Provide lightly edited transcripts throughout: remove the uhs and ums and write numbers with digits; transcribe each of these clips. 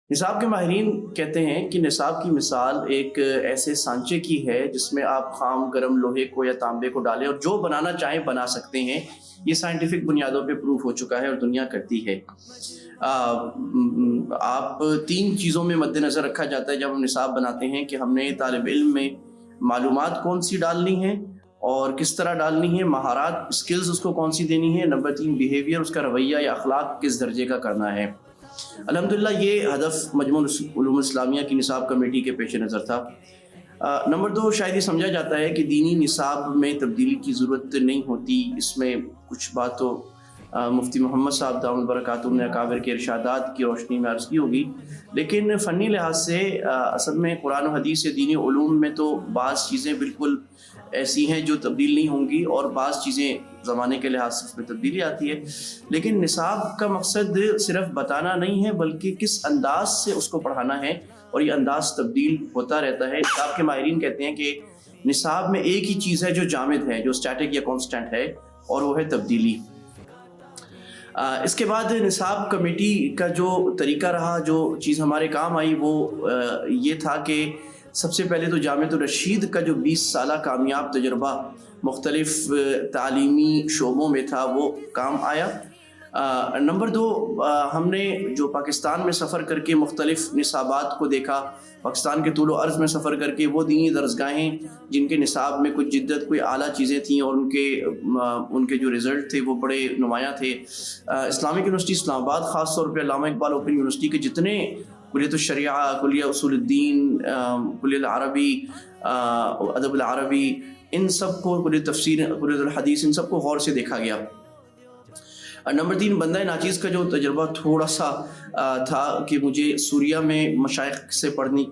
نصاب کے ماہرین کہتے ہیں کہ نصاب کی مثال ایک ایسے سانچے کی ہے جس میں آپ خام گرم لوہے کو یا تانبے کو ڈالیں اور جو بنانا چاہیں بنا سکتے ہیں۔ یہ سائنٹیفک بنیادوں پہ پروف ہو چکا ہے اور دنیا کرتی ہے۔ آپ تین چیزوں میں مد نظر رکھا جاتا ہے جب ہم نصاب بناتے ہیں کہ ہم نے طالب علم میں معلومات کون سی ڈالنی ہیں اور کس طرح ڈالنی ہے، مہارات سکلز اس کو کون سی دینی ہے، نمبر 3 بیہیویئر، اس کا رویہ یا اخلاق کس درجے کا کرنا ہے۔ الحمدللہ یہ ہدف مجموع علوم اسلامیہ کی نصاب کمیٹی کے پیش نظر تھا۔ نمبر 2 شاید یہ سمجھا جاتا ہے کہ دینی نصاب میں تبدیلی کی ضرورت نہیں ہوتی۔ اس میں کچھ بات تو مفتی محمد صاحب دامت برکاتہم نے اکابر کے ارشادات کی روشنی میں عرض کی ہوگی، لیکن فنی لحاظ سے اصل میں قرآن و حدیث سے دینی علوم میں تو بعض چیزیں بالکل ایسی ہیں جو تبدیل نہیں ہوں گی اور بعض چیزیں زمانے کے لحاظ سے اس میں تبدیلی آتی ہے۔ لیکن نصاب کا مقصد صرف بتانا نہیں ہے بلکہ کس انداز سے اس کو پڑھانا ہے، اور یہ انداز تبدیل ہوتا رہتا ہے۔ نصاب کے ماہرین کہتے ہیں کہ نصاب میں ایک ہی چیز ہے جو جامد ہے، جو اسٹیٹک یا کانسٹنٹ ہے، اور وہ ہے تبدیلی۔ اس کے بعد نصاب کمیٹی کا جو طریقہ رہا، جو چیز ہمارے کام آئی، وہ یہ تھا کہ سب سے پہلے تو جامعۃ الرشید کا جو 20 سالہ کامیاب تجربہ مختلف تعلیمی شعبوں میں تھا وہ کام آیا۔ نمبر 2 ہم نے جو پاکستان میں سفر کر کے مختلف نصابات کو دیکھا، پاکستان کے طول و عرض میں سفر کر کے وہ دینی درسگاہیں جن کے نصاب میں کچھ جدت، کوئی اعلیٰ چیزیں تھیں اور ان کے جو رزلٹ تھے وہ بڑے نمایاں تھے۔ اسلامک یونیورسٹی اسلام آباد، خاص طور پہ علامہ اقبال اوپن یونیورسٹی کے جتنے کلیۃ الشریعہ، کلیہ اصول الدین، کلیہ العربی، ادب العربی، ان سب کو، کلیہ تفسیر، کلیہ الحدیث، ان سب کو غور سے دیکھا گیا۔ نمبر 3 بندہ ناچیز کا جو تجربہ تھوڑا سا تھا کہ مجھے سوریہ میں مشائخ سے پڑھنے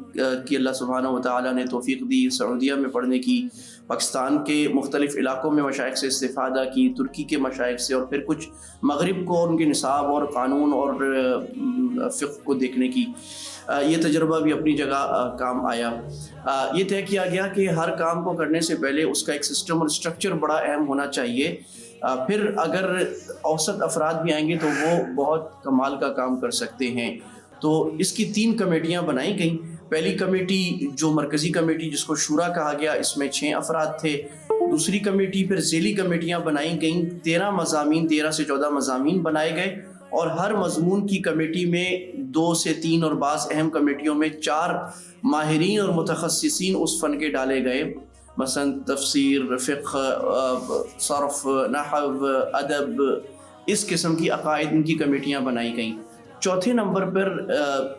کی اللہ سبحانہ و تعالیٰ نے توفیق دی، سعودیہ میں پڑھنے کی، پاکستان کے مختلف علاقوں میں مشائخ سے استفادہ کی، ترکی کے مشائخ سے، اور پھر کچھ مغرب کو ان کے نصاب اور قانون اور فقہ کو دیکھنے کی۔ یہ تجربہ بھی اپنی جگہ کام آیا۔ یہ طے کیا گیا کہ ہر کام کو کرنے سے پہلے اس کا ایک سسٹم اور اسٹرکچر بڑا اہم ہونا چاہیے، پھر اگر اوسط افراد بھی آئیں گے تو وہ بہت کمال کا کام کر سکتے ہیں۔ تو اس کی 3 کمیٹیاں بنائی گئیں۔ پہلی کمیٹی جو مرکزی کمیٹی جس کو شورا کہا گیا، اس میں 6 افراد تھے۔ دوسری کمیٹی، پھر ذیلی کمیٹیاں بنائی گئیں، 13 مضامین، 13 سے 14 مضامین بنائے گئے، اور ہر مضمون کی کمیٹی میں 2 سے 3 اور بعض اہم کمیٹیوں میں 4 ماہرین اور متخصصین اس فن کے ڈالے گئے، مثلا تفسیر، فقہ، صرف، نحو، ادب، اس قسم کی عقائد، ان کی کمیٹیاں بنائی گئیں۔ چوتھے نمبر پر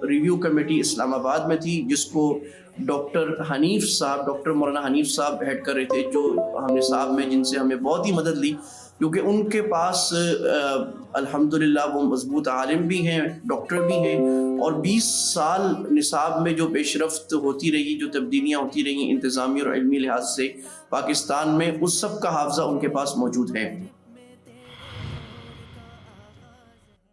ریویو کمیٹی اسلام آباد میں تھی، جس کو ڈاکٹر مولانا حنیف صاحب ہیڈ کر رہے تھے، جو ہم نصاب میں جن سے ہمیں بہت ہی مدد لی، کیونکہ ان کے پاس الحمدللہ وہ مضبوط عالم بھی ہیں، ڈاکٹر بھی ہیں، اور 20 سال نصاب میں جو پیش رفت ہوتی رہی، جو تبدیلیاں ہوتی رہی انتظامی اور علمی لحاظ سے پاکستان میں، اس سب کا حافظہ ان کے پاس موجود ہے۔